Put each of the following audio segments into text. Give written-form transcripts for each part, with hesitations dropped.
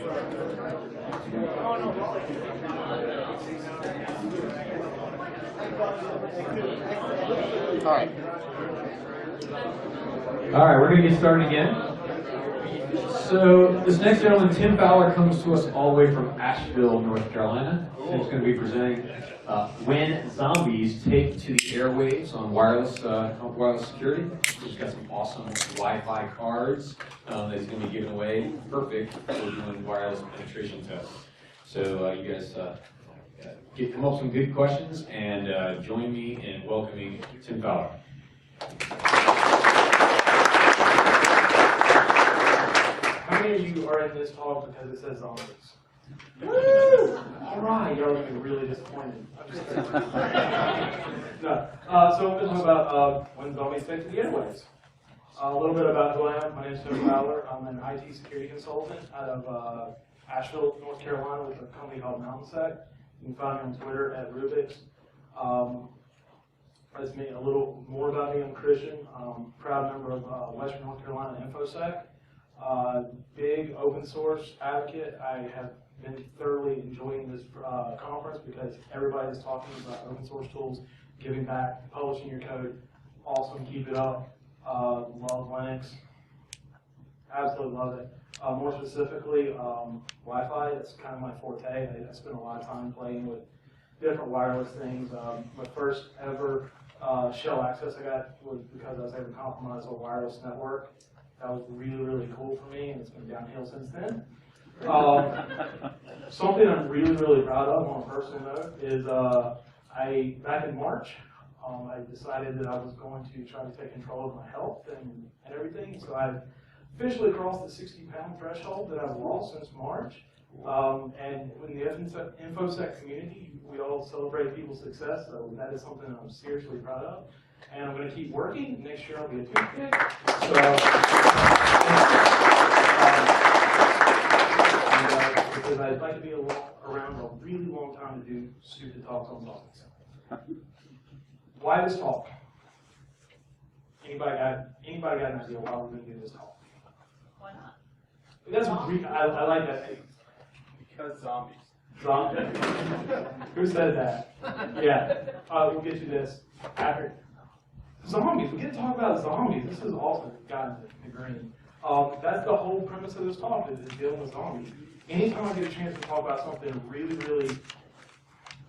All right, we're going to get started again. So this next gentleman, Tim Fowler, comes to us all the way from Asheville, North Carolina. Tim's going to be presenting When Zombies Take to the Airwaves on wireless security. He's got some awesome Wi-Fi cards that he's going to be giving away, perfect for doing wireless penetration tests. So you guys come up with some good questions and join me in welcoming Tim Fowler. How many of you are in this talk because it says zombies? Woo! All right, y'all are going to be really disappointed. I'm just kidding. No. So I'm going to talk about when zombies take to the airwaves. A little bit about who I am. My name is Tim Fowler. I'm an IT security consultant out of Asheville, North Carolina, with a company called MountainSec. You can find me on Twitter at Rubix. That's me. A little more about me. I'm Christian. Proud member of Western North Carolina InfoSec. Big open source advocate. I have been thoroughly enjoying this conference because everybody is talking about open source tools, giving back, publishing your code. Awesome, keep it up. Love Linux. Absolutely love it. More specifically, Wi-Fi. That's kind of my forte. I spend a lot of time playing with different wireless things. My first ever shell access I got was because I was able to compromise a wireless network. That was really, really cool for me, and it's been downhill since then. Something I'm really, really proud of on a personal note is back in March, I decided that I was going to try to take control of my health and everything. So I've officially crossed the 60-pound threshold that I've lost since March. And in the InfoSec community, we all celebrate people's success, so that is something I'm seriously proud of. And I'm going to keep working. Next year I'll be a toothpick. So, because I'd like to be around a really long time to do stupid talks on zombies. Why this talk? Anybody got an idea why we're going to do this talk? Why not? That's I like that. Because zombies. Zombies. Who said that? Yeah. We'll get you this after. Zombies. We get to talk about zombies. This is awesome. God, the green. That's the whole premise of this talk is dealing with zombies. Anytime I get a chance to talk about something really, really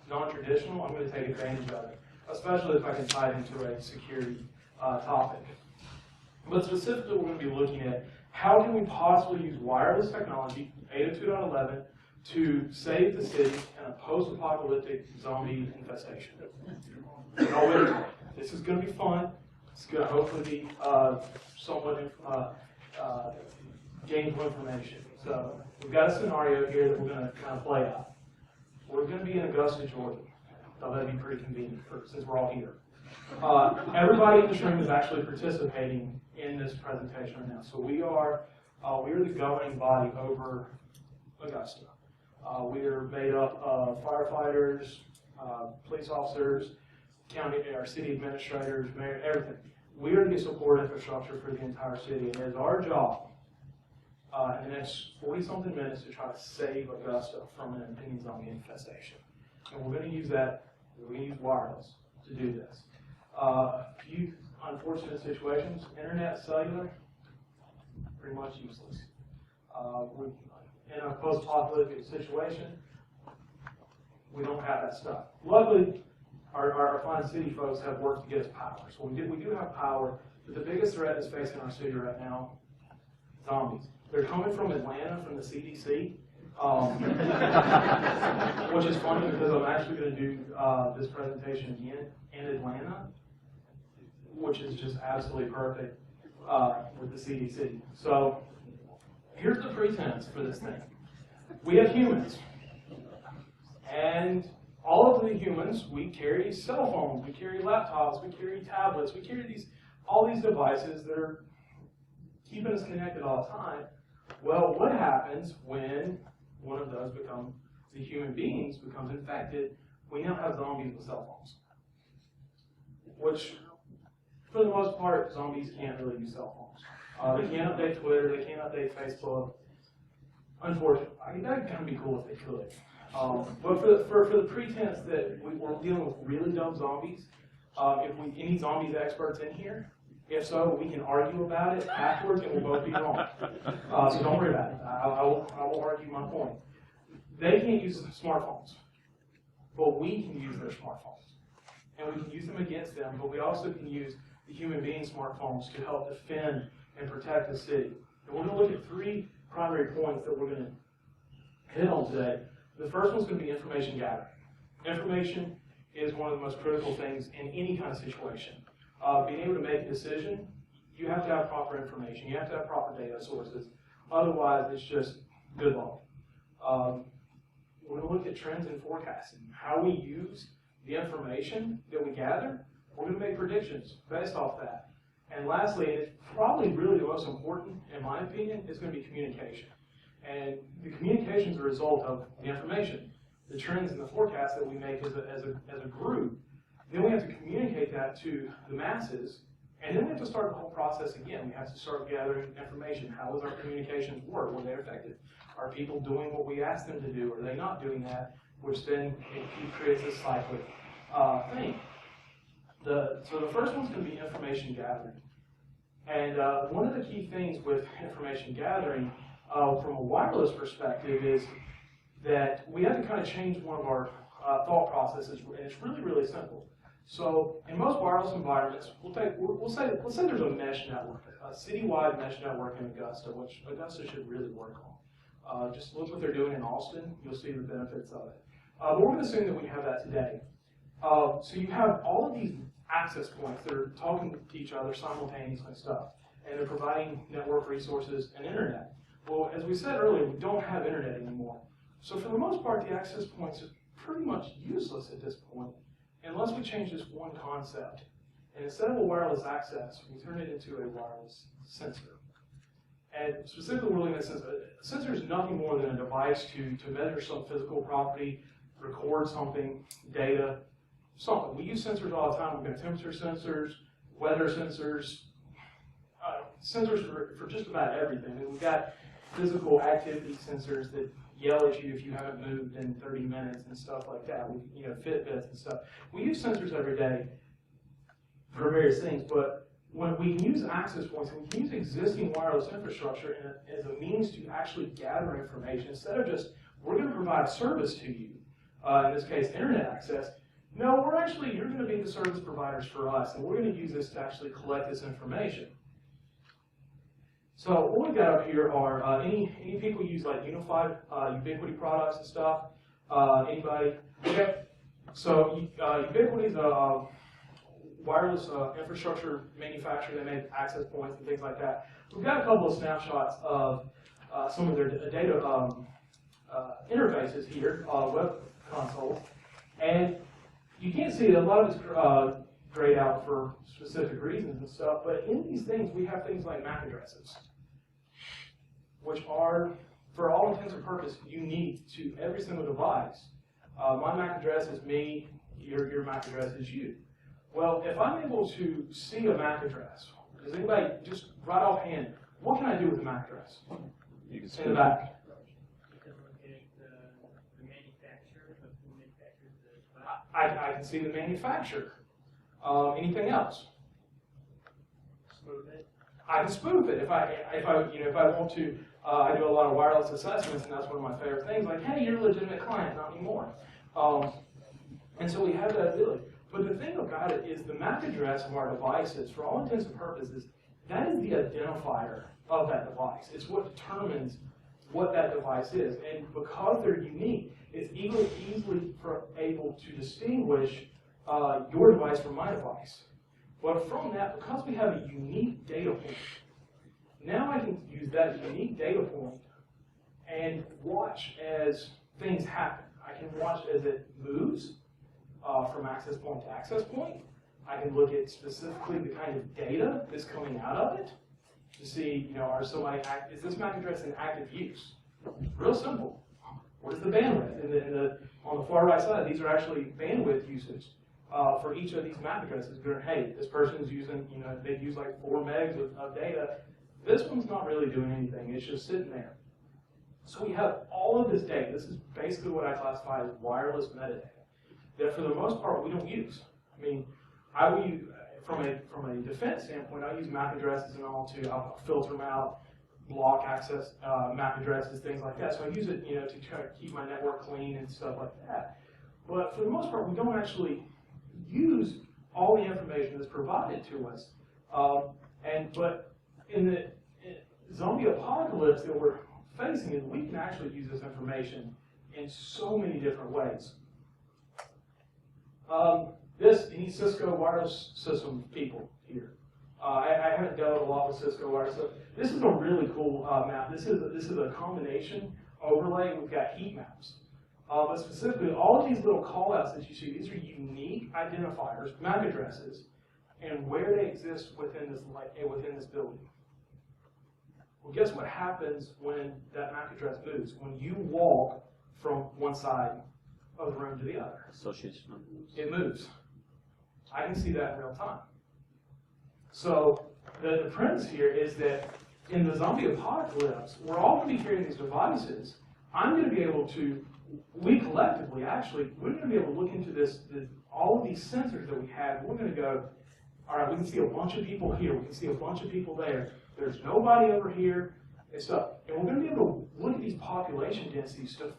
non-traditional, I'm going to take advantage of it, especially if I can tie it into a security topic. But specifically, we're going to be looking at how can we possibly use wireless technology, 802.11, to save the city in a post-apocalyptic zombie infestation. This is going to be fun. It's going to hopefully be somewhat gainful information. So we've got a scenario here that we're going to kind of play out. We're going to be in Augusta, Georgia. So that'd be pretty convenient since we're all here. Everybody in this room is actually participating in this presentation right now. So we are the governing body over Augusta. We are made up of firefighters, police officers, our city administrators, mayor, everything. We are the support infrastructure for the entire city. It is our job in the next 40-something minutes to try to save Augusta from an impending zombie infestation. And we're going to use that. We're going to use wireless to do this. A few unfortunate situations. Internet, cellular, pretty much useless. In a post-apocalyptic situation, we don't have that stuff. Luckily, our fine city folks have worked to get us power. So we do have power, but the biggest threat is facing our city right now, zombies. They're coming from Atlanta, from the CDC, which is funny because I'm actually going to do this presentation again in Atlanta, which is just absolutely perfect with the CDC. So here's the pretense for this thing. We have humans, and all of the humans, we carry cell phones, we carry laptops, we carry tablets, we carry all these devices that are keeping us connected all the time. Well, what happens when one of those the human beings becomes infected? We now have zombies with cell phones, which, for the most part, zombies can't really use cell phones. They can't update Twitter, they can't update Facebook. Unfortunately, I mean, that'd kind of be cool if they could. But for the pretense that we're dealing with really dumb zombies, if we any zombies experts in here, if so, we can argue about it afterwards, and we'll both be wrong. So don't worry about it. I will argue my point. They can't use smartphones, but we can use their smartphones, and we can use them against them. But we also can use the human being smartphones to help defend and protect the city. And we're going to look at 3 primary points that we're going to hit on today. The first one's going to be information gathering. Information is one of the most critical things in any kind of situation. Being able to make a decision, you have to have proper information. You have to have proper data sources. Otherwise, it's just good luck. We're going to look at trends in forecasting, how we use the information that we gather. We're going to make predictions based off that. And lastly, and it's probably really the most important, in my opinion, is going to be communication. And the communication is a result of the information, the trends and the forecasts that we make as a group. Then we have to communicate that to the masses, and then we have to start the whole process again. We have to start gathering information. How does our communications work? Were they effective? Are people doing what we asked them to do? Are they not doing that? Which then it creates a cyclic thing. So the first one's going to be information gathering. And one of the key things with information gathering from a wireless perspective is that we have to kind of change one of our thought processes, and it's really, really simple. So in most wireless environments, let's say there's a mesh network, a citywide mesh network in Augusta, which Augusta should really work on. Just look what they're doing in Austin, you'll see the benefits of it. But we're going to assume that we have that today. So you have all of these access points that are talking to each other simultaneously and stuff, and they're providing network resources and internet. Well, as we said earlier, we don't have internet anymore. So for the most part, the access points are pretty much useless at this point, unless we change this one concept. And instead of a wireless access, we turn it into a wireless sensor. And specifically, we're looking at a sensor is nothing more than a device to measure some physical property, record something, data, something. We use sensors all the time. We've got temperature sensors, weather sensors, sensors for just about everything. And we've got physical activity sensors that yell at you if you haven't moved in 30 minutes and stuff like that. Fitbits and stuff. We use sensors every day for various things, but when we use access points, we can use existing wireless infrastructure as a means to actually gather information instead of just, we're going to provide service to you, in this case, internet access. No, you're going to be the service providers for us, and we're going to use this to actually collect this information. So what we've got up here are any people use like Unified, Ubiquity products and stuff. Anybody? Okay. So Ubiquity is a wireless infrastructure manufacturer. They make access points and things like that. We've got a couple of snapshots of some of their data interfaces here, web consoles, and you can't see it. A lot of it's grayed out for specific reasons and stuff, but in these things we have things like MAC addresses, which are, for all intents and purposes, unique to every single device. My MAC address is me, your MAC address is you. Well, if I'm able to see a MAC address, does anybody, just right offhand, what can I do with the MAC address? You can in the back. I can see the manufacturer. Anything else? Spoof it. I can spoof it if I want to. I do a lot of wireless assessments, and that's one of my favorite things. Like, hey, you're a legitimate client, not anymore. And so we have that ability. But the thing about it is the MAC address of our devices, for all intents and purposes, that is the identifier of that device. It's what determines what that device is. And because they're unique, it's easily able to distinguish your device from my device. But from that, because we have a unique data point, now I can use that unique data point and watch as things happen. I can watch as it moves from access point to access point. I can look at specifically the kind of data that's coming out of it to see, is this MAC address in active use? Real simple. What is the bandwidth? On the far right side, these are actually bandwidth usage for each of these MAC addresses. Hey, this person is using, they've used like 4 megs of data. This one's not really doing anything. It's just sitting there. So we have all of this data. This is basically what I classify as wireless metadata that for the most part we don't use. I mean, I will use, from a defense standpoint, I use MAC addresses and all to I'll filter them out, block access MAC addresses, things like that. So I use it, to try to keep my network clean and stuff like that. But for the most part, we don't actually use all the information that's provided to us. But in the zombie apocalypse that we're facing, is we can actually use this information in so many different ways. Any Cisco wireless system people here. I haven't dealt a lot with Cisco wireless. So this is a really cool map. This is a combination overlay. We've got heat maps. But specifically, all of these little callouts that you see, these are unique identifiers, MAC addresses, and where they exist within this building. Well, guess what happens when that MAC address moves? When you walk from one side of the room to the other. It moves. I can see that in real time. So the premise here is that in the zombie apocalypse, we're all going to be carrying these devices. I'm going to be able to, we collectively actually, we're going to be able to look into all of these sensors that we have. We're going to go, all right, we can see a bunch of people here. We can see a bunch of people there. There's nobody over here and stuff. And we're going to be able to look at these population densities. So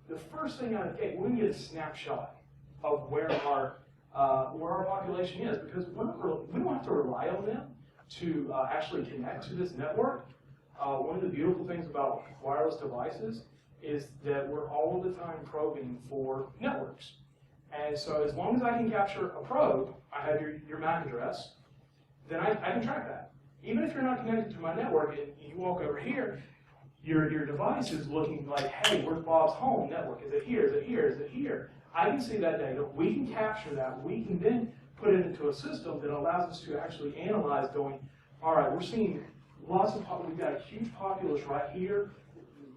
the first thing out of the gate, we're going to get a snapshot of where our population is, because we don't have to rely on them to actually connect to this network. One of the beautiful things about wireless devices is that we're all the time probing for networks. And so as long as I can capture a probe, I have your MAC address, then I can track that. Even if you're not connected to my network and you walk over here, your device is looking like, hey, where's Bob's home network? Is it here? Is it here? Is it here? I can see that data. We can capture that. We can then put it into a system that allows us to actually analyze going, all right, we're seeing we've got a huge populace right here,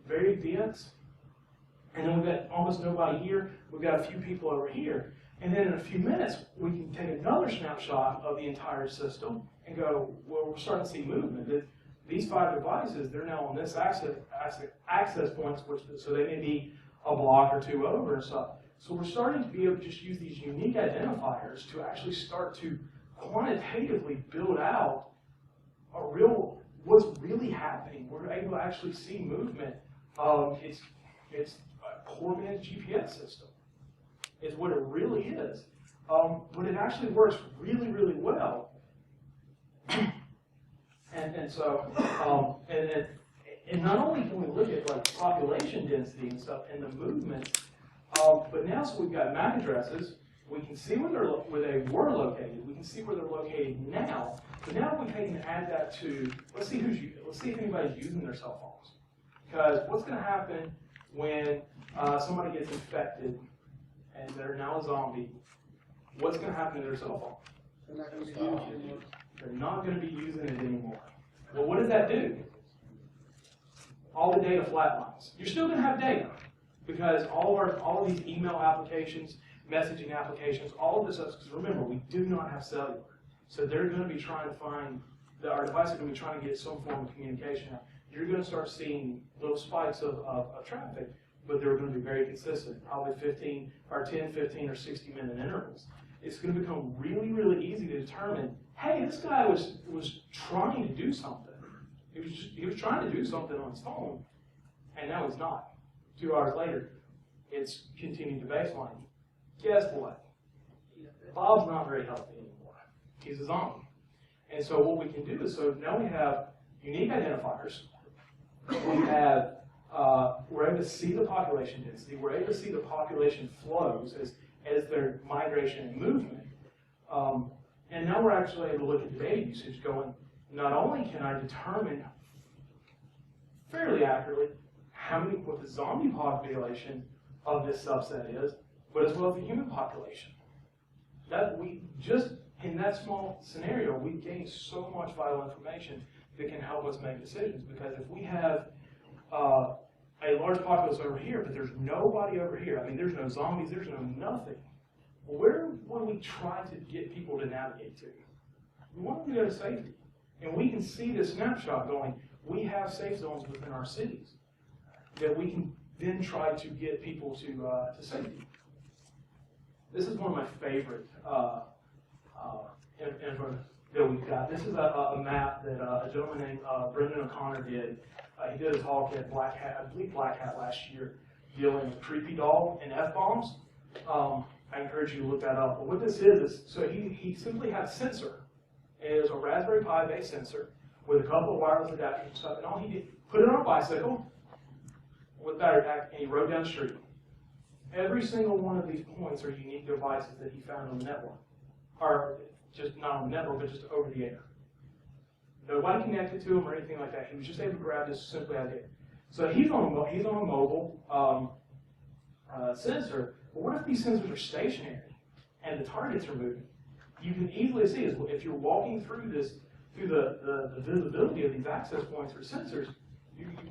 very dense, and then we've got almost nobody here. We've got a few people over here. And then in a few minutes, we can take another snapshot of the entire system and go, well, we're starting to see movement. These 5 devices, they're now on this access points, so they may be a block or 2 over and stuff. So we're starting to be able to just use these unique identifiers to actually start to quantitatively build out what's really happening. We're able to actually see movement. It's a core managed GPS system is what it really is. But it actually works really, really well. And not only can we look at like population density and stuff and the movements, but now so we've got MAC addresses. We can see where they were located. We can see where they're located now. But now we can add that to let's see if anybody's using their cell phones. Because what's going to happen when somebody gets infected and they're now a zombie? What's going to happen to their cell phone? They're not going to be using it anymore. Well, what does that do? All the data flatlines. You're still going to have data because all of these email applications, messaging applications, all of this stuff. Because remember, we do not have cellular, so they're going to be trying to find our devices are going to be trying to get some form of communication out. You're going to start seeing little spikes of traffic, but they're going to be very consistent, probably 10, 15, or 60-minute intervals. It's going to become really, really easy to determine, hey, this guy was trying to do something. He was trying to do something on his phone, and now he's not. 2 hours later, it's continued to baseline. Guess what? Bob's not very healthy anymore. He's a zombie. And so what we can do is, so now we have unique identifiers. We're able to see the population density. We're able to see the population flows as their migration and movement. And now we're actually able to look at the data usage going, not only can I determine fairly accurately what the zombie population of this subset is, but as well as the human population. That we just, in that small scenario, we gain so much vital information that can help us make decisions. Because if we have a large populace over here, but there's nobody over here, I mean, there's no zombies, there's no nothing, well, where would we try to get people to navigate to? We want them to go to safety. And we can see this snapshot going, we have safe zones within our cities. that we can then try to get people to safety. This is one of my favorite info that we've got. This is a map that a gentleman named Brendan O'Connor did. He did a talk at Black Hat, I believe Black Hat last year, dealing with creepy doll and F-bombs. I encourage you to look that up. But what this is so he simply had a sensor. It is a Raspberry Pi based sensor with a couple of wireless adapters and stuff. And all he did, put it on a bicycle with battery pack, and he rode down the street. Every single one of these points are unique devices that he found on the network. Or just not on the network, but just over the air. Nobody connected to him or anything like that. He was just able to grab this simply out of the air. So he's on a mobile sensor. But what if these sensors are stationary and the targets are moving? You can easily see is if you're walking through this, through the visibility of these access points or sensors,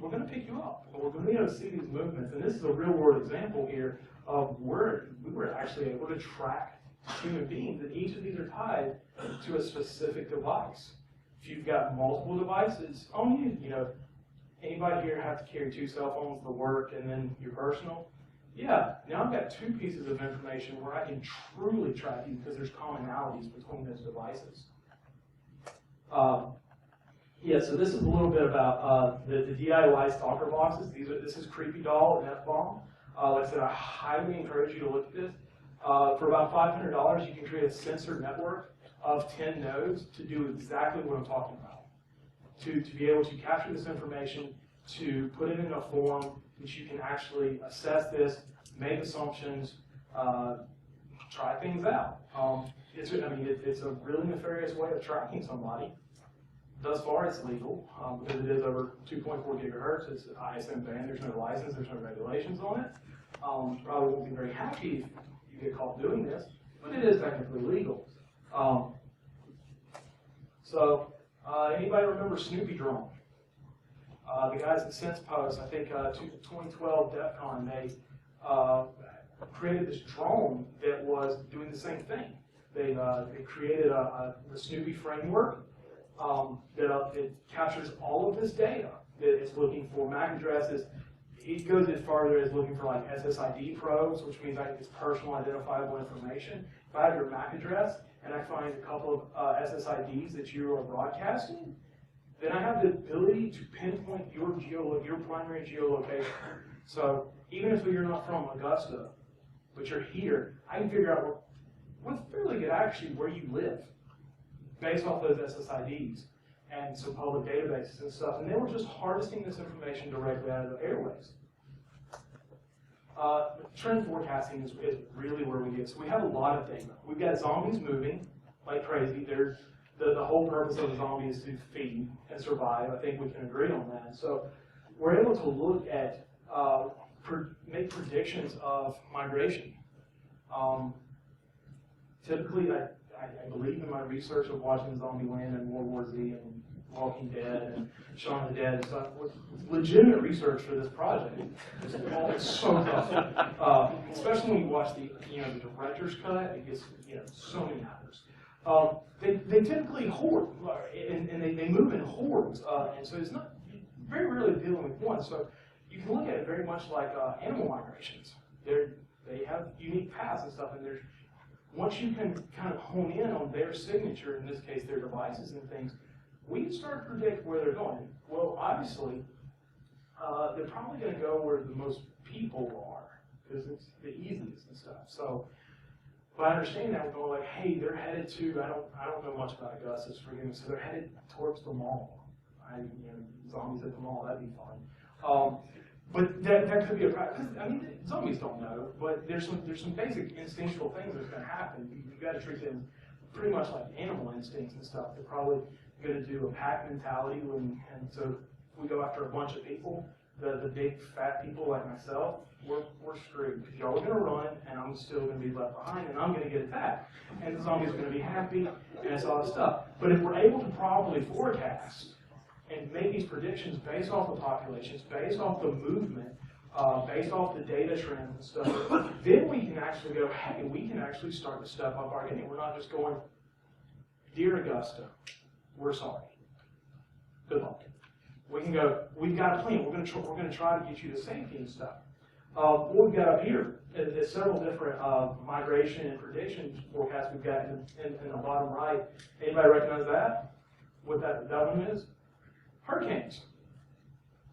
we're going to pick you up. And we're going to be able to see these movements. And this is a real world example here of where we were actually able to track human beings. And each of these are tied to a specific device. If you've got multiple devices on you, anybody here have to carry 2 cell phones, the work and then your personal? Yeah, now I've got 2 pieces of information where I can truly track you because there's commonalities between those devices. Yeah, so this is a little bit about the DIY stalker boxes. This is Creepy Doll and F-Bomb. Like I said, I highly encourage you to look at this. For about $500, you can create a sensor network of 10 nodes to do exactly what I'm talking about. To be able to capture this information, to put it in a form that you can actually assess this, make assumptions, try things out. It's a really nefarious way of tracking somebody. Thus far, it's legal because it is over 2.4 gigahertz. It's an ISM band. There's no license. There's no regulations on it. Probably won't be very happy if you get caught doing this, but it is technically legal. Anybody remember Snoopy Drone? The guys at Sense Post, I think 2012 DEF CON, they created this drone that was doing the same thing. They created the Snoopy framework that captures all of this data. That it's looking for MAC addresses. It goes as far as looking for like SSID probes, which means it's personal identifiable information. If I have your MAC address and I find a couple of SSIDs that you are broadcasting, then I have the ability to pinpoint your primary geolocation. So even if you're not from Augusta, but you're here, I can figure out what's fairly good actually where you live, based off those SSIDs and some public databases and stuff. And they were just harvesting this information directly out of the airwaves. Trend forecasting is really where we get. So we have a lot of data. We've got zombies moving like crazy. The whole purpose of a zombie is to feed and survive. I think we can agree on that. So we're able to look at, make predictions of migration. Typically, I believe in my research of watching Zombieland and World War Z and Walking Dead and Shaun of the Dead and stuff. Legitimate research for this project. It's so tough, especially when you watch the director's cut. It gets so many hours. They typically hoard, and they move in hordes, and so it's not very rarely dealing with one. So you can look at it very much like animal migrations. They have unique paths and stuff, and once you can kind of hone in on their signature, in this case their devices and things, we can start to predict where they're going. Well, obviously, they're probably going to go where the most people are, because it's the easiest and stuff. So by understanding that, we're going like, hey, they're headed to, I don't know much about Augusta, forgive me, so they're headed towards the mall. Zombies at the mall, that'd be fun. But that could be a practice. I mean, zombies don't know, but there's some basic instinctual things that's going to happen. You've got to treat them pretty much like animal instincts and stuff. They're probably going to do a pack mentality, and so if we go after a bunch of people, the big fat people like myself, we're screwed, because y'all are going to run, and I'm still going to be left behind, and I'm going to get attacked, and the zombies are going to be happy, and it's all this stuff. But if we're able to properly forecast and make these predictions based off the populations, based off the movement, based off the data trends and stuff, then we can actually go, hey, we can actually start to step up our game. We're not just going, dear Augusta, we're sorry. Good luck. We can go, we've got a plan, we're going to try to get you to safety and stuff. What we've got up here is several different migration and prediction forecasts we've got in the bottom right. Anybody recognize that? What that one is? Hurricanes.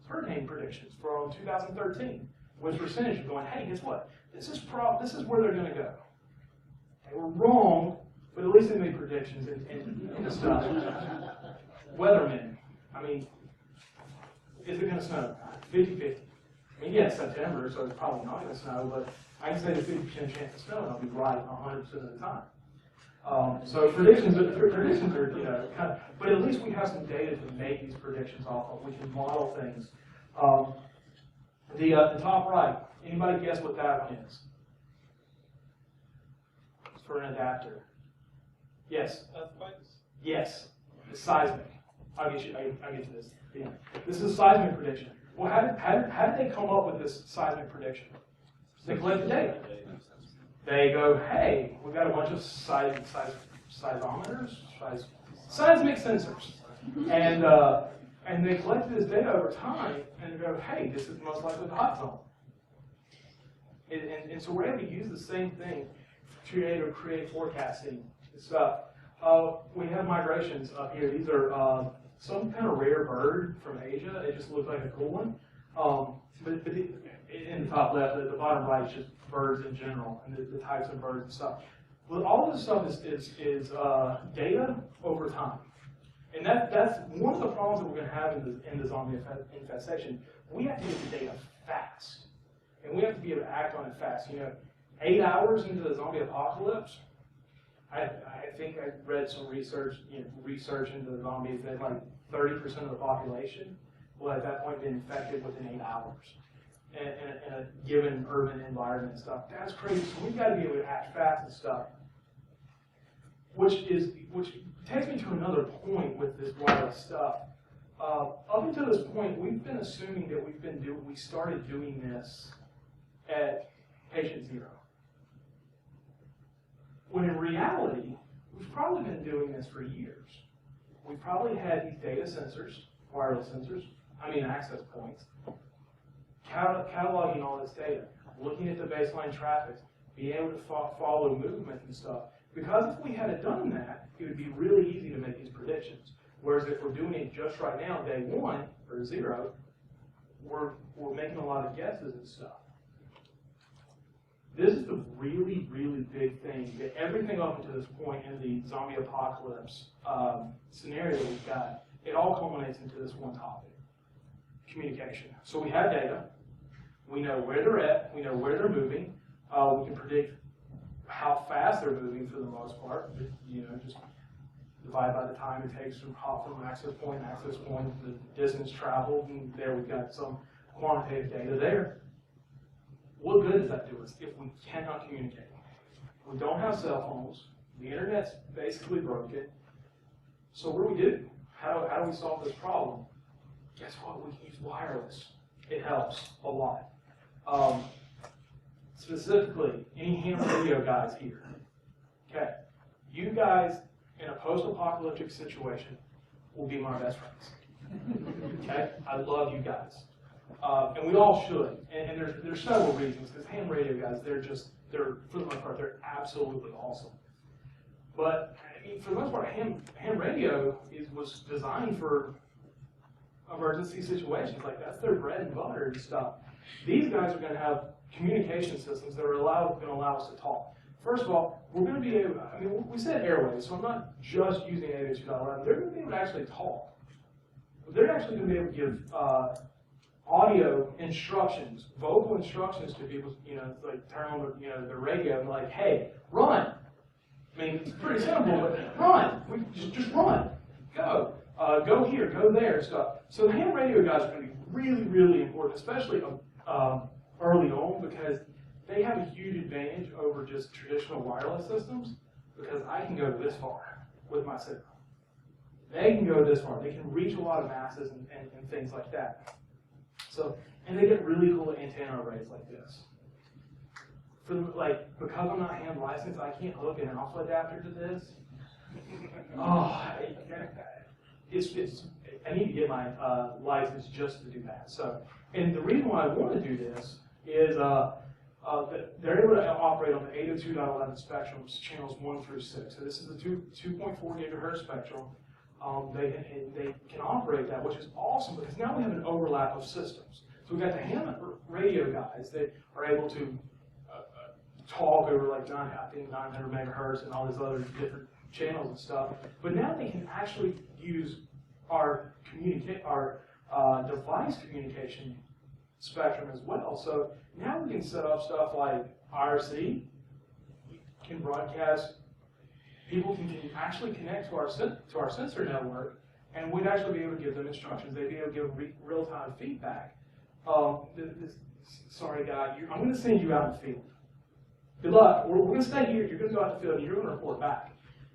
It's hurricane predictions from 2013 with percentage going, hey, guess what? This is where they're going to go. They were wrong, but at least they made predictions and stuff. Weathermen, I mean, is it going to snow? 50-50. I mean, yeah, it's September, so it's probably not going to snow, but I can say there's 50% chance of snow, and I'll be right 100% of the time. So predictions are, you know, kind of, but at least we have some data to make these predictions off of. We can model things. The top right, anybody guess what that one is? It's for an adapter. Yes? Yes. It's seismic. I'll get to this. Yeah. This is a seismic prediction. Well, how did they come up with this seismic prediction? They collected data. They go, hey, we've got a bunch of seismic sensors, and they collected this data over time, and they go, hey, this is most likely the hot zone. And so we're able to use the same thing to create forecasting stuff. We have migrations up here. These are some kind of rare bird from Asia. It just looks like a cool one. But in the top left, the bottom right is just birds in general and the types of birds and stuff. Well, all this stuff is data over time. And that's one of the problems that we're going to have in the zombie infestation. We have to get the data fast. And we have to be able to act on it fast. You know, 8 hours into the zombie apocalypse, I think I read some research into the zombies that like 30% of the population will at that point be infected within 8 hours in a given urban environment and stuff. That's crazy. So we've got to be able to act fast and stuff. Which takes me to another point with this wireless stuff. Up until this point, we've been assuming that we started doing this at patient 0. When in reality, we've probably been doing this for years. We've probably had these data sensors, wireless sensors, access points, cataloging all this data, looking at the baseline traffic, being able to follow movement and stuff. Because if we had done that, it would be really easy to make these predictions. Whereas if we're doing it just right now, day 1 or 0, we're making a lot of guesses and stuff. This is the really, really big thing that everything up until this point in the zombie apocalypse scenario that we've got, it all culminates into this one topic: communication. So we have data, we know where they're at, we know where they're moving, we can predict how fast they're moving for the most part. You know, just divide by the time it takes from access point, the distance traveled, and there we've got some quantitative data there. What good does that do us if we cannot communicate? We don't have cell phones. The internet's basically broken. So what do? How do we solve this problem? Guess what? We can use wireless. It helps a lot. Specifically, any ham radio guys here? Okay, you guys in a post-apocalyptic situation will be my best friends. Okay, I love you guys. And we all should, and there's several reasons, because ham radio guys, they're for the most part, they're absolutely awesome. But I mean, for the most part, ham radio was designed for emergency situations. Like, that's their bread and butter and stuff. These guys are going to have communication systems that are going to allow us to talk. First of all, we're going to be able, we said Airwaves, so I'm not just using 802.11. They're going to be able to actually talk. They're actually going to be able to give audio instructions, vocal instructions to people, like turn on the radio and like, hey, run. I mean, it's pretty simple, but run. Just run. Go. Go here, go there, stuff. So the ham radio guys are going to be really, really important, especially early on, because they have a huge advantage over just traditional wireless systems, because I can go this far with my signal. They can go this far. They can reach a lot of masses and things like that. So, and they get really cool antenna arrays like this. Because I'm not hand licensed, I can't hook an alpha adapter to this. Oh, I need to get my license just to do that. So, and the reason why I want to do this is they're able to operate on the 802.11 spectrum, channels 1 through 6. So this is the 2.4 gigahertz spectrum. They can operate that, which is awesome because now we have an overlap of systems. So we've got the ham radio guys that are able to talk over like 900 megahertz and all these other different channels and stuff. But now they can actually use our device communication spectrum as well. So now we can set up stuff like IRC, can broadcast, people can actually connect to our sensor network, and we'd actually be able to give them instructions. They'd be able to give real-time feedback. Sorry, guy, I'm going to send you out in the field. Good luck. We're going to stay here. You're going to go out in the field, and you're going to report back.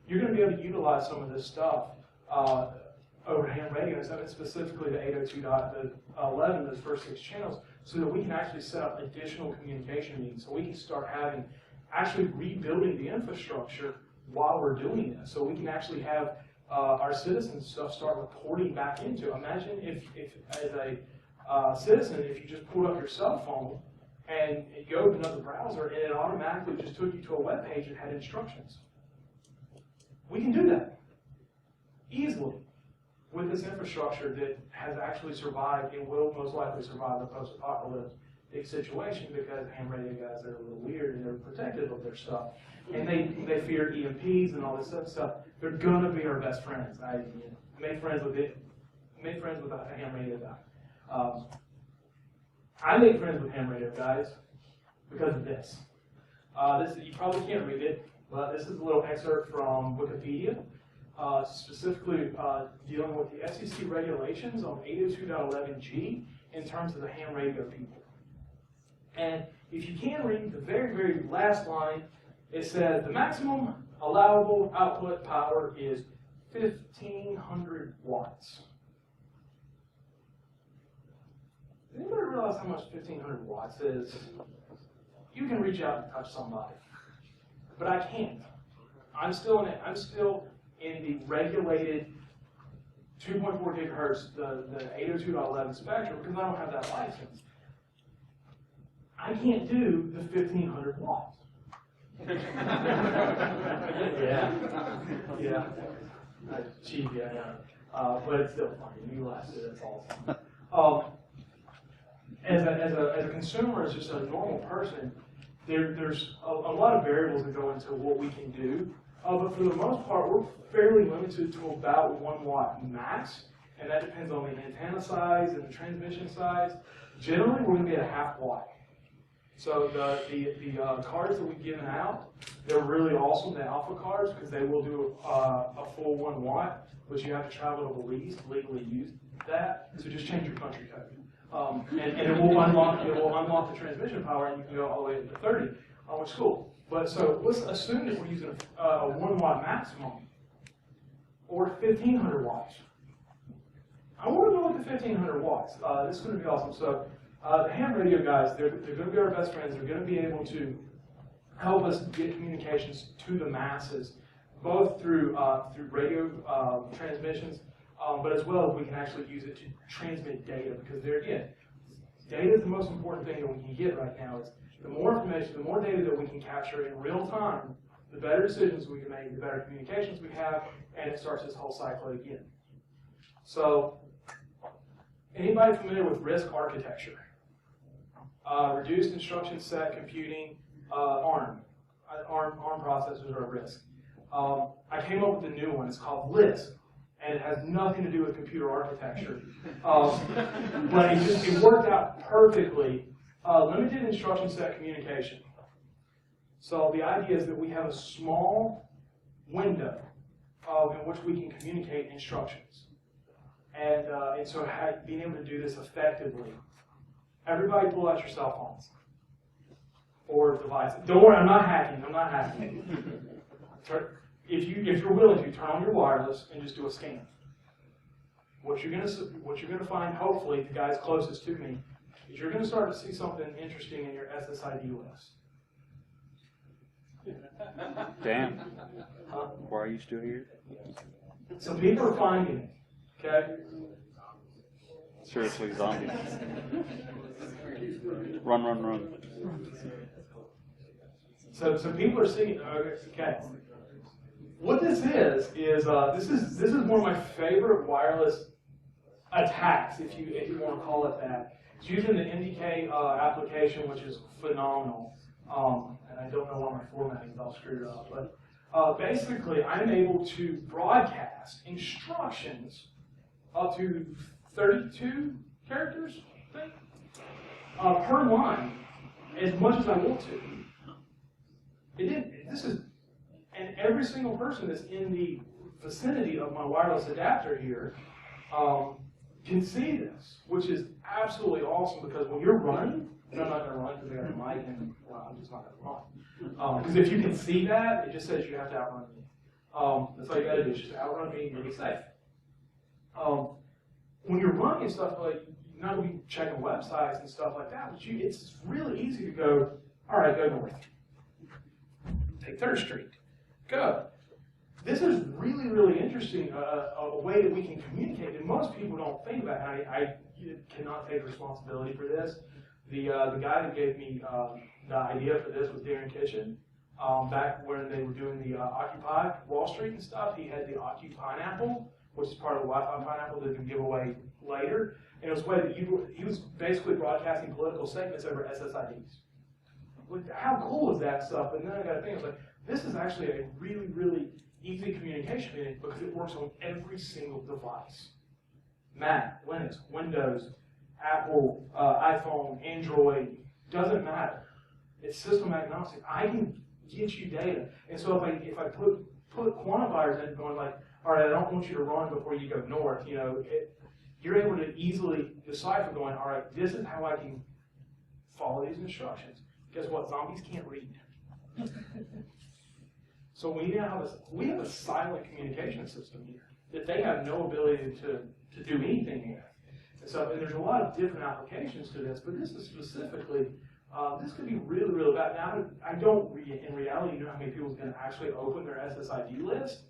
You're going to be able to utilize some of this stuff over ham radio, and specifically the 802.11, those first 6 channels, so that we can actually set up additional communication means. So we can start actually rebuilding the infrastructure while we're doing this. So we can actually have our citizens stuff start reporting back into. Imagine if as a citizen, if you just pulled up your cell phone and you opened up the browser and it automatically just took you to a web page that had instructions. We can do that easily with this infrastructure that has actually survived and will most likely survive the post-apocalyptic situation, because ham radio guys are a little weird and they're protective of their stuff. And they fear EMPs and all this other stuff. They're gonna be our best friends. I made friends with a ham radio guy. I made friends with ham radio guys because of this. You probably can't read it, but this is a little excerpt from Wikipedia, specifically dealing with the FCC regulations on 802.11g in terms of the ham radio people. And if you can read the very, very last line, it says the maximum allowable output power is 1,500 watts. Does anybody realize how much 1,500 watts is? You can reach out and touch somebody, but I can't. I'm still in the regulated 2.4 gigahertz, the 802.11 spectrum, because I don't have that license. I can't do the 1,500 watts. Yeah. Cheesy, I know. But it's still funny. You laughed at it, that's awesome. As a consumer, as just a normal person, there's a lot of variables that go into what we can do. But for the most part, we're fairly limited to about 1 watt max, and that depends on the antenna size and the transmission size. Generally, we're going to be at a half watt. So the cards that we've given out, they're really awesome, the alpha cards, because they will do a full 1 watt, but you have to travel to Belize to legally use that. So just change your country code, and it will unlock the transmission power, and you can go all the way to 30, which is cool. But so let's assume that we're using a 1 watt maximum or 1,500 watts. I want to go with the 1,500 watts. This is going to be awesome. So the ham radio guys, they're going to be our best friends. They're going to be able to help us get communications to the masses, both through radio transmissions, but as well as we can actually use it to transmit data, because there again, data is the most important thing that we can get right now. Is the more information, the more data that we can capture in real time, the better decisions we can make, the better communications we have, and it starts this whole cycle again. So, anybody familiar with RISC architecture? Reduced instruction set computing, ARM. ARM processors are RISC. I came up with a new one. It's called LISC, and it has nothing to do with computer architecture. But it worked out perfectly. Limited instruction set communication. So the idea is that we have a small window in which we can communicate instructions. And so being able to do this effectively. Everybody pull out your cell phones or devices. Don't worry, I'm not hacking. If you're willing to, turn on your wireless and just do a scan. What you're gonna find, hopefully, the guys closest to me, is you're gonna start to see something interesting in your SSID list. Damn. Why are you still here? So people are finding it. Okay? Seriously, zombies. Run, run, run. So people are seeing. Okay. What this is this is one of my favorite wireless attacks, if you want to call it that. It's using the NDK application, which is phenomenal. And I don't know why my formatting is all screwed up, but basically I'm able to broadcast instructions up to 32 characters, I think, per line, as much as I want to. And every single person that's in the vicinity of my wireless adapter here can see this, which is absolutely awesome, because when you're running, and I'm not going to run because I got a mic, and well, I'm just not going to run. Because if you can see that, it just says you have to outrun me. That's all you got to do, is just outrun me and you'll be safe. When you're running and stuff, like, you're not going to be checking websites and stuff like that, but it's really easy to go, all right, go north. Take 3rd Street. Go. This is really, really interesting, a way that we can communicate, and most people don't think about it. I cannot take responsibility for this. The guy that gave me the idea for this was Darren Kitchen. Back when they were doing the Occupy Wall Street and stuff, he had the Pineapple, which is part of the Wi-Fi Pineapple that can give away later. And it was a way that he was basically broadcasting political segments over SSIDs. How cool is that stuff? And then I got to think, I was like, this is actually a really, really easy communication medium, because it works on every single device. Mac, Linux, Windows, Apple, iPhone, Android, doesn't matter. It's system agnostic. I can get you data. And so if I put quantifiers in, going like, all right, I don't want you to run before you go north, you're able to easily decipher, going, all right, this is how I can follow these instructions. Guess what? Zombies can't read. So we have a silent communication system here that they have no ability to do anything with. And there's a lot of different applications to this, but this is specifically, this could be really, really bad. Now, I don't in reality know how many people are going to actually open their SSID list.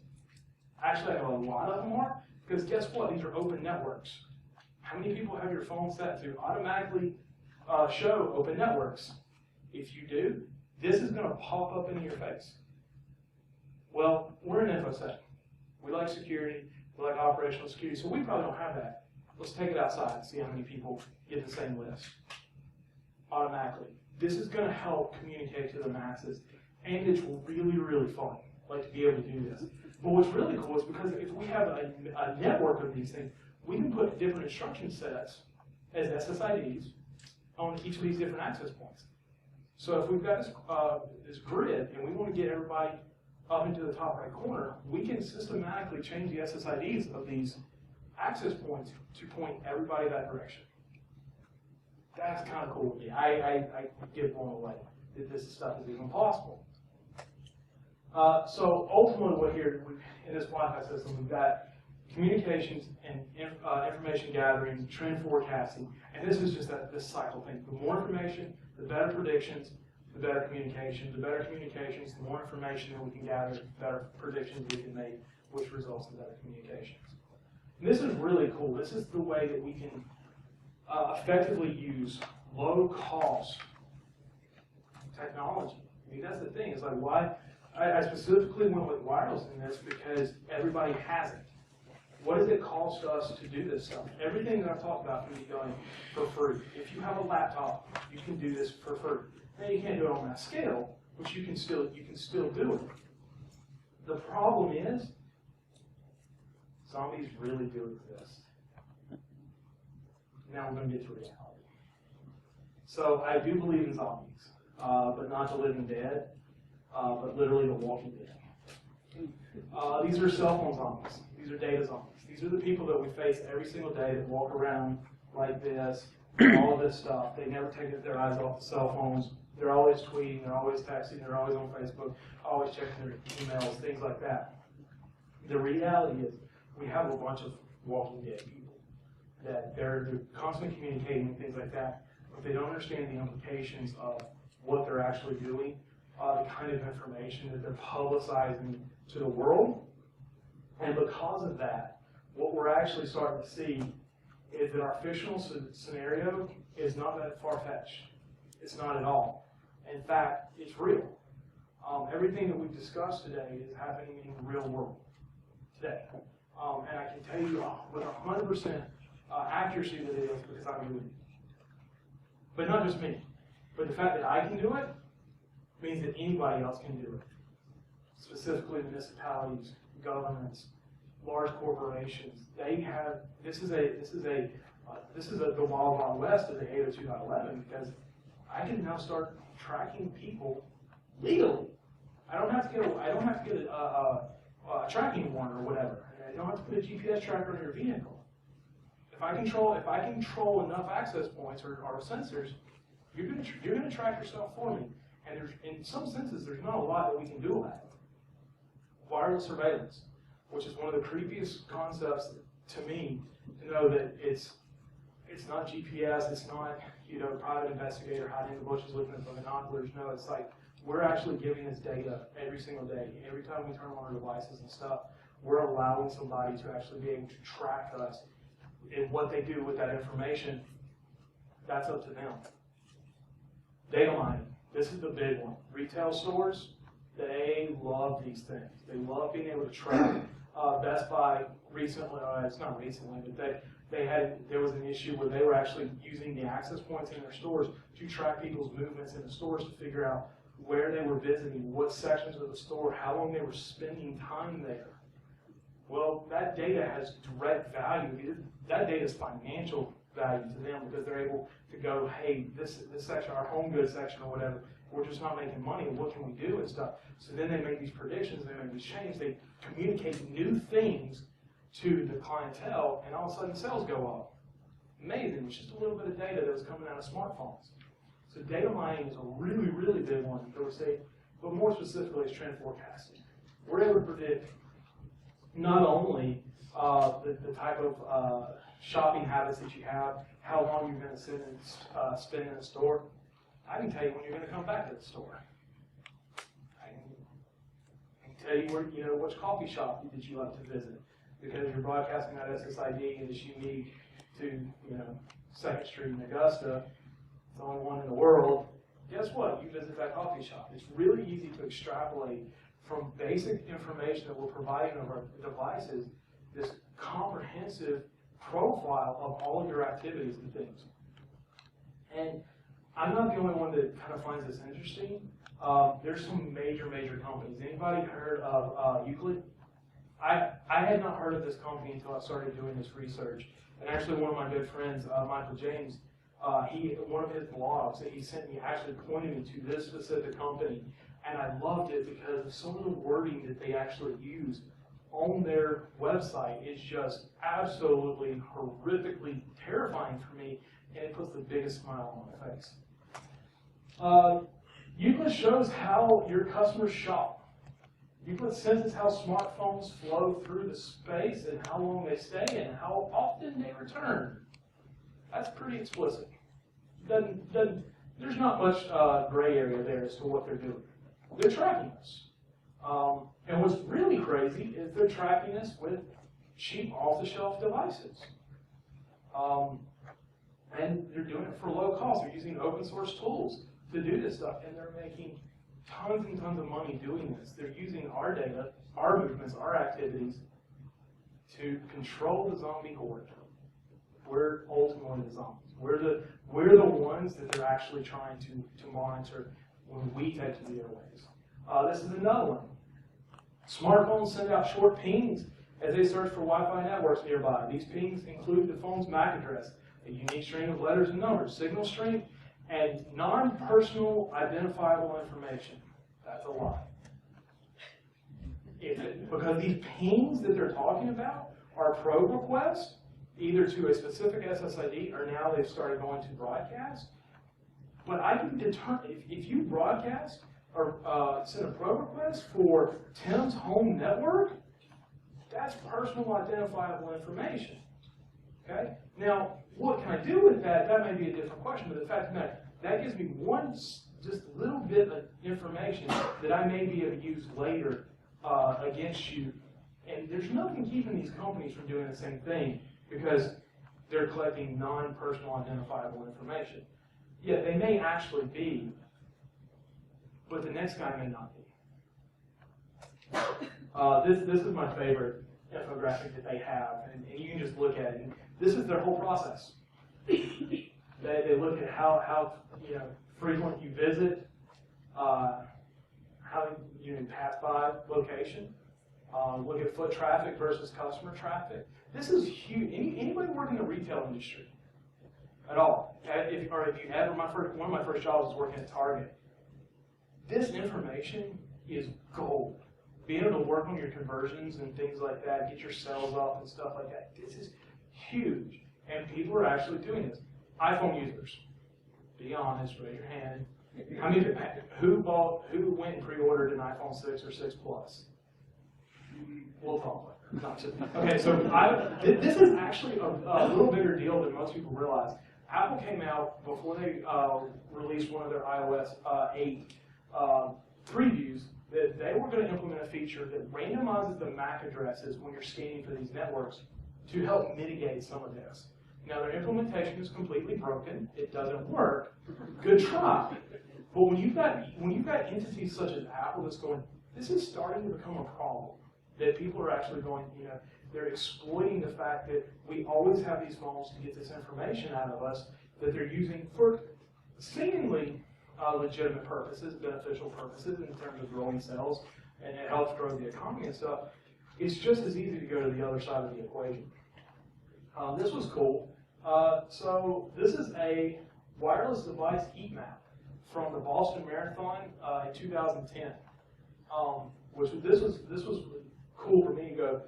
Actually, I know a lot of them are, because guess what? These are open networks. How many people have your phone set to automatically show open networks? If you do, this is going to pop up into your face. Well, we're in InfoSec. We like security, we like operational security, so we probably don't have that. Let's take it outside and see how many people get the same list automatically. This is going to help communicate to the masses, and it's really, really fun, like, to be able to do this. But what's really cool is, because if we have a network of these things, we can put different instruction sets as SSIDs on each of these different access points. So if we've got this grid, and we want to get everybody up into the top right corner, we can systematically change the SSIDs of these access points to point everybody that direction. That's kind of cool to me. I get blown away that this stuff is even possible. So ultimately, what here in this Wi-Fi system, we've got communications and information gathering, trend forecasting, and this is just this cycle thing. The more information, the better predictions, the better communication. The better communications, the more information that we can gather, the better predictions we can make, which results in better communications. And this is really cool. This is the way that we can effectively use low-cost technology. I mean, that's the thing. It's like, why? I specifically went with wireless in this because everybody has it. What does it cost us to do this stuff? Everything that I've talked about can be done for free. If you have a laptop, you can do this for free. Now, you can't do it on that scale, but you can still do it. The problem is, zombies really do exist. Now we're going to get to reality. So I do believe in zombies, but not the living dead, but literally the walking dead. These are cell phone zombies. These are data zombies. These are the people that we face every single day that walk around like this, all of this stuff. They never take their eyes off the cell phones. They're always tweeting, they're always texting, they're always on Facebook, always checking their emails, things like that. The reality is, we have a bunch of walking dead people that they're constantly communicating and things like that, but they don't understand the implications of what they're actually doing, the kind of information that they're publicizing to the world. And because of that, what we're actually starting to see is that our fictional scenario is not that far-fetched. It's not at all. In fact, it's real. Everything that we've discussed today is happening in the real world today. And I can tell you with 100% accuracy that it is because I'm doing it. But not just me. But the fact that I can do it means that anybody else can do it. Specifically municipalities, governments, large corporations. They have this is the wild wild west of the 802.11 because I can now start tracking people legally. I don't have to get a tracking warrant or whatever. I don't have to put a GPS tracker on your vehicle. If I control enough access points or sensors, you're going to track yourself for me. And in some senses, there's not a lot that we can do about it. Wireless surveillance, which is one of the creepiest concepts to me, to know that it's not GPS, it's not private investigator hiding in the bushes looking at the binoculars. No, it's like we're actually giving this data every single day. Every time we turn on our devices and stuff, we're allowing somebody to actually be able to track us. And what they do with that information, that's up to them. Data mining, this is the big one. Retail stores, they love these things. They love being able to track. Best Buy recently, it's not recently, but there was an issue where they were actually using the access points in their stores to track people's movements in the stores to figure out where they were visiting, what sections of the store, how long they were spending time there. Well, that data has direct value. That data is financial value to them because they're able to go, hey, this section, our home goods section or whatever, we're just not making money, what can we do and stuff. So then they make these predictions, they make these changes, they communicate new things to the clientele, and all of a sudden sales go up. Amazing, it's just a little bit of data that was coming out of smartphones. So data mining is a really, really big one, I would say, but more specifically is trend forecasting. We're able to predict not only the type of shopping habits that you have, how long you're going to spend in a store. I can tell you when you're going to come back to the store. I can tell you which coffee shop that you love to visit because you're broadcasting that SSID and it's unique to 2nd Street in Augusta. It's the only one in the world. Guess what? You visit that coffee shop. It's really easy to extrapolate from basic information that we're providing of our devices, this comprehensive profile of all of your activities and things. And I'm not the only one that kind of finds this interesting. There's some major companies. Anybody heard of Euclid? I had not heard of this company until I started doing this research. And actually one of my good friends, Michael James, one of his blogs that he sent me actually pointed me to this specific company. And I loved it because some of the wording that they actually use on their website is just absolutely horrifically terrifying for me, and it puts the biggest smile on my face. Euclid shows how your customers shop. Euclid senses how smartphones flow through the space and how long they stay and how often they return. That's pretty explicit. There's not much gray area there as to what they're doing. They're tracking us. And what's really crazy is they're tracking us with cheap off-the-shelf devices. And they're doing it for low cost. They're using open source tools to do this stuff, and they're making tons and tons of money doing this. They're using our data, our movements, our activities to control the zombie horde. We're ultimately the zombies. We're the ones that they're actually trying to monitor when we take to the airwaves. This is another one. Smartphones send out short pings as they search for Wi-Fi networks nearby. These pings include the phone's MAC address, a unique string of letters and numbers, signal strength, and non-personal identifiable information. That's a lie. Because these pings that they're talking about are probe requests, either to a specific SSID or now they've started going to broadcast. But I can determine, if you broadcast or send a probe request for Tim's home network, that's personal identifiable information. Okay? Now, what can I do with that? That may be a different question, but the fact that that gives me one just little bit of information that I may be able to use later against you And there's nothing keeping these companies from doing the same thing because they're collecting non-personal identifiable information. Yeah, they may actually be, but the next guy may not be. This is my favorite infographic that they have, and you can just look at it. And this is their whole process. They look at how frequent you visit, how you pass by location, look at foot traffic versus customer traffic. This is huge. Anybody working in the retail industry at all? If you ever, one of my first jobs was working at Target. This information is gold. Being able to work on your conversions and things like that, get your sales up and stuff like that. This is huge, and people are actually doing this. iPhone users, be honest, raise your hand. I mean, who went and pre-ordered an iPhone 6 or 6 Plus? We'll talk later. Okay, so this is actually a little bigger deal than most people realize. Apple came out before they released one of their iOS 8 previews that they were going to implement a feature that randomizes the MAC addresses when you're scanning for these networks to help mitigate some of this. Now, their implementation is completely broken. It doesn't work. Good try. But when you've got entities such as Apple that's going, this is starting to become a problem. That people are actually going, they're exploiting the fact that we always have these phones to get this information out of us that they're using for seemingly legitimate purposes, beneficial purposes in terms of growing sales, and it helps grow the economy and stuff. It's just as easy to go to the other side of the equation. This was cool. So this is a wireless device heat map from the Boston Marathon in 2010. This was cool for me to go.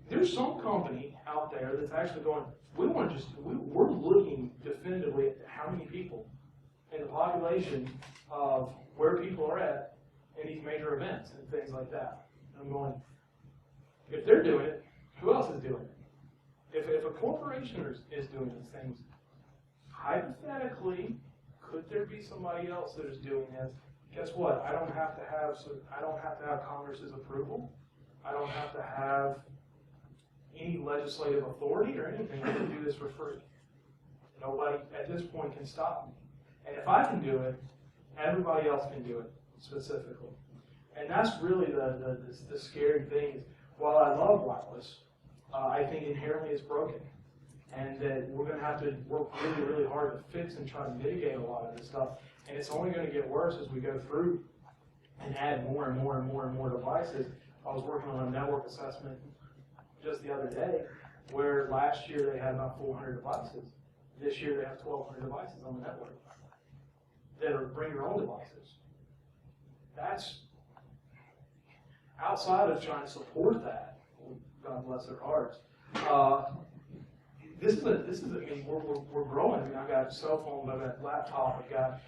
There's some company out there that's actually going. We're looking definitively at how many people in the population of where people are at in these major events and things like that. And I'm going. If they're doing it, who else is doing it? If a corporation is doing these things, hypothetically, could there be somebody else that is doing this? Guess what? I don't have to have Congress's approval. I don't have to have any legislative authority or anything. I can do this for free. Nobody at this point can stop me. And if I can do it, everybody else can do it specifically. And that's really the scary thing. Is, while I love wireless, I think inherently it's broken. And that we're going to have to work really, really hard to fix and try to mitigate a lot of this stuff. And it's only going to get worse as we go through and add more and more and more and more devices. I was working on a network assessment just the other day where last year they had about 400 devices. This year they have 1,200 devices on the network that are bring your own devices. That's outside of trying to support that. God bless their hearts. This is I mean, we're growing. I mean, I've got cell phones, I've got laptop, I've got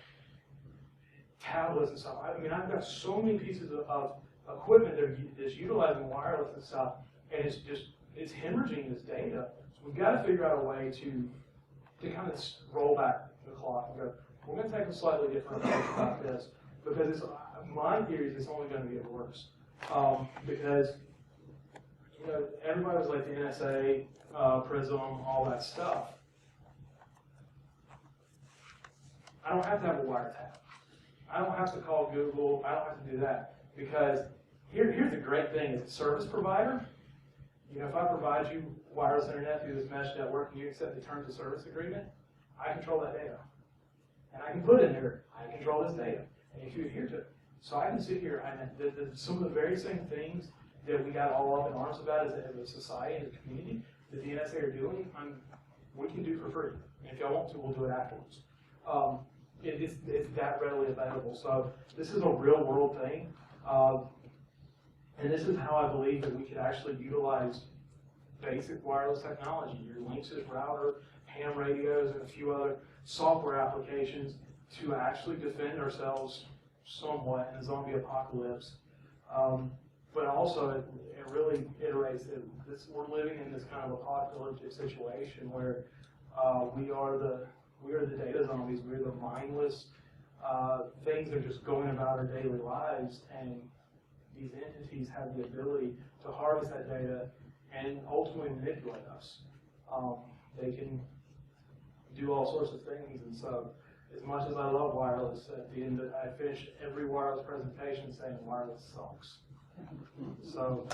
tablets and stuff. I mean, I've got so many pieces of equipment that's utilizing wireless and stuff, and it's hemorrhaging this data. So we've got to figure out a way to kind of roll back the clock and go, we're going to take a slightly different approach about this, because my theory is it's only going to get worse. Because everybody was like the NSA, Prism, all that stuff. I don't have to have a wiretap. I don't have to call Google. I don't have to do that, because here's the great thing: as a service provider, if I provide you wireless internet through this mesh network and you accept the terms of service agreement, I control that data, and I can put in there, I control this data, and if you adhere to it, so I can sit here and some of the very same things that we got all up in arms about as a society and a community that the NSA are doing, we can do for free. And if y'all want to, we'll do it afterwards. It's that readily available. So this is a real world thing. And this is how I believe that we could actually utilize basic wireless technology, your Linksys router, ham radios, and a few other software applications to actually defend ourselves somewhat in a zombie apocalypse. But also, it really iterates that we're living in this kind of apocalyptic situation where we are the data zombies. We're the mindless things that are just going about our daily lives, and these entities have the ability to harvest that data and ultimately manipulate us. They can do all sorts of things, and so as much as I love wireless, at the end I finish every wireless presentation saying wireless sucks. So,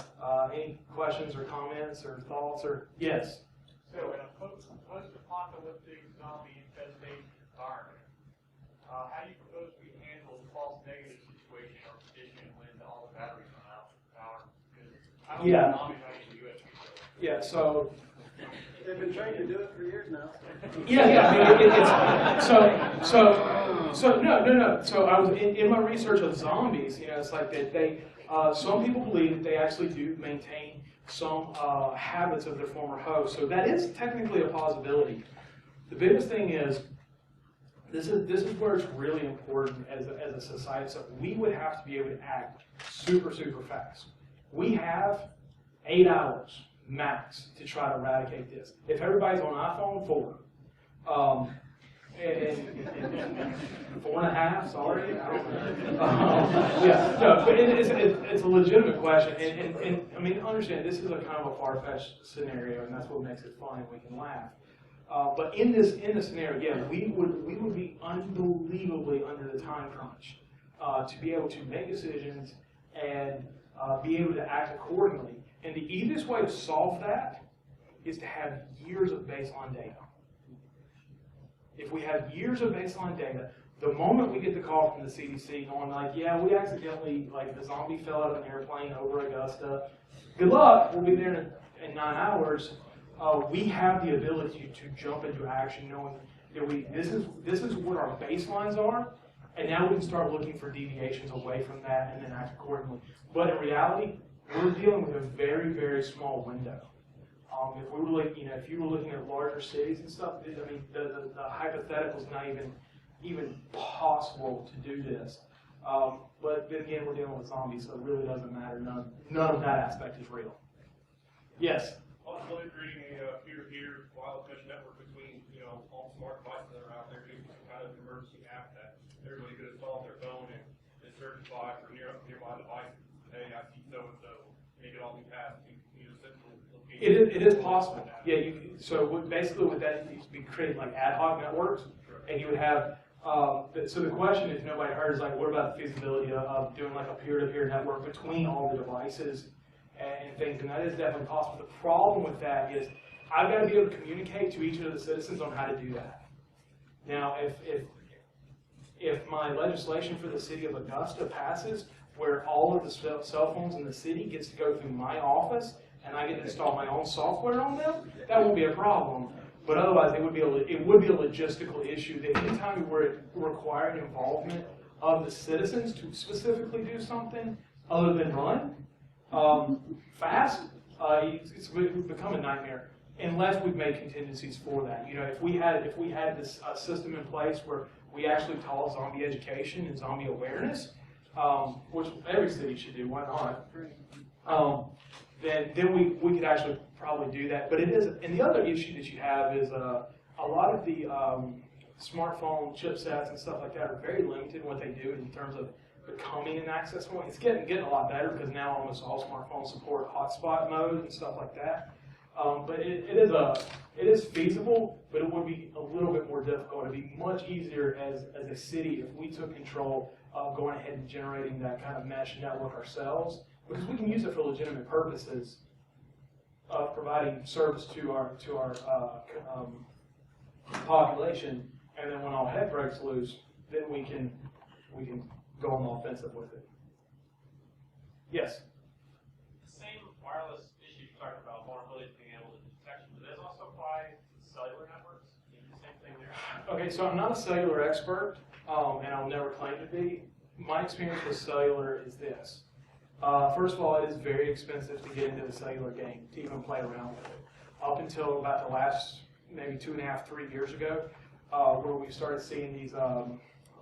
any questions or comments or thoughts or yes? So in a post-apocalyptic zombie-infested environment, how do you propose we handle the false negative situation or condition when all the batteries run out of power? Because I don't know zombies out in the U.S. Yeah, so They've been trained to do it for years now. yeah. I mean, no. So I was in my research of zombies. You know, it's like that they. Some people believe that they actually do maintain some habits of their former host. So that is technically a possibility. The biggest thing is this is where it's really important as a society. So we would have to be able to act super fast. We have 8 hours max to try to eradicate this. If everybody's on iPhone 4, and 4.5, sorry. Yeah, no, but it's a legitimate question, and I mean, understand this is a kind of a far-fetched scenario, and that's what makes it fun. We can laugh. But in this scenario, yeah, we would be unbelievably under the time crunch to be able to make decisions and be able to act accordingly. And the easiest way to solve that is to have years of baseline data. If we have years of baseline data, the moment we get the call from the CDC going like, yeah, we accidentally, like the zombie fell out of an airplane over Augusta, good luck, we'll be there in 9 hours, we have the ability to jump into action knowing that this is what our baselines are, and now we can start looking for deviations away from that and then act accordingly. But in reality, we're dealing with a very small window. If we were looking, if you were looking at larger cities and stuff, I mean, the hypothetical is not even possible to do this. But then again, we're dealing with zombies, so it really doesn't matter. None of that aspect is real. Yes. Also, creating a peer-to-peer wireless mesh network between, all smart devices that are out there, doing some kind of emergency app that everybody could install on their phone and certify for nearby devices. Hey, I see so and so. Make it all be passed to central location. It is possible. Yeah. So basically, with that, you be creating like ad hoc networks, and you would have. So the question, if nobody heard, is like, what about the feasibility of doing like a peer-to-peer network between all the devices and things? And that is definitely possible. The problem with that is I've got to be able to communicate to each of the citizens on how to do that. Now, if my legislation for the city of Augusta passes, where all of the cell phones in the city gets to go through my office, and I get to install my own software on them, that won't be a problem. But otherwise, it would be a logistical issue that anytime we're requiring involvement of the citizens to specifically do something other than run fast, it's become a nightmare. Unless we've made contingencies for that. If we had this system in place where we actually taught zombie education and zombie awareness, which every city should do, why not? Then we could actually probably do that. But it is, and the other issue that you have is a lot of the smartphone chipsets and stuff like that are very limited in what they do in terms of becoming an access point. It's getting a lot better because now almost all smartphones support hotspot mode and stuff like that. But it is feasible, but it would be a little bit more difficult. It'd be much easier as a city if we took control of going ahead and generating that kind of mesh network ourselves, because we can use it for legitimate purposes of providing service to our population, and then when all heck breaks loose, then we can go on the offensive with it. Yes. The same wireless issue you talked about, vulnerability being able to detection, but does also apply to cellular networks? You do the same thing there? Okay, so I'm not a cellular expert, and I'll never claim to be. My experience with cellular is this. First of all, it is very expensive to get into the cellular game, to even play around with it. Up until about the last maybe 2.5, 3 years ago, where we started seeing these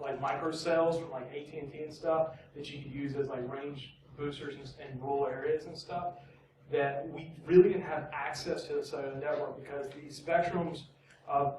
like microcells from like AT&T and stuff that you could use as like range boosters in rural areas and stuff, that we really didn't have access to the cellular network because these spectrums,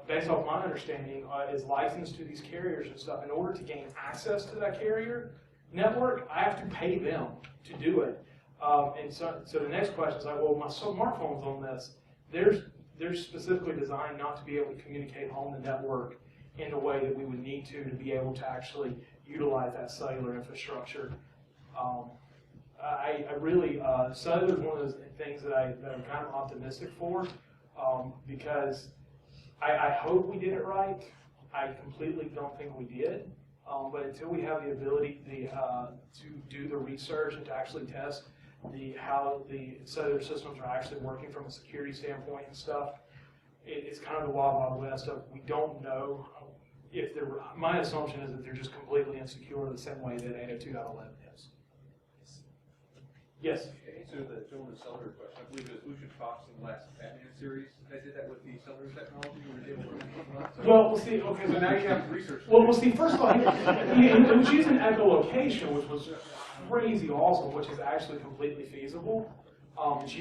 based off my understanding, is licensed to these carriers and stuff. In order to gain access to that carrier, network, I have to pay them to do it. And so the next question is like, well, my smartphones on this, they're specifically designed not to be able to communicate on the network in the way that we would need to be able to actually utilize that cellular infrastructure. I really, cellular is one of those things that I'm kind of optimistic for, because I hope we did it right. I completely don't think we did. But until we have the ability to do the research and to actually test how the cellular systems are actually working from a security standpoint and stuff, it's kind of the wild, wild west of we don't know if they're. My assumption is that they're just completely insecure the same way that 802.11 is. Yes? Okay, so the gentleman's cellular question, I believe it was Lucian Fox in the last Batman series. They did that with the cellular technology when they were able to. Well, we'll see. Okay, so now you have research. Well, we'll see. First of all, it was using echolocation, which was crazy awesome, which is actually completely feasible. If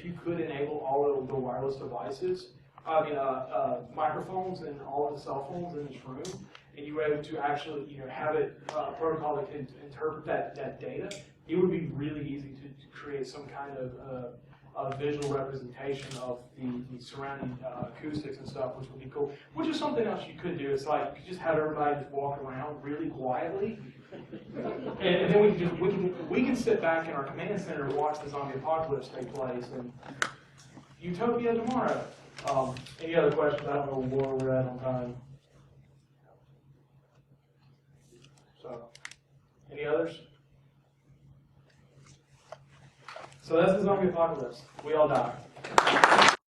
you could enable all of the wireless devices, microphones and all of the cell phones in this room, and you were able to actually, have it a protocol that can interpret that data, it would be really easy to create some kind of visual representation of the surrounding acoustics and stuff, which would be cool. Which is something else you could do. It's like you could just have everybody just walk around really quietly, and then we can sit back in our command center and watch the zombie apocalypse take place and utopia tomorrow. Any other questions? I don't know where we're at on time. So, any others? So that's the zombie apocalypse. We all die.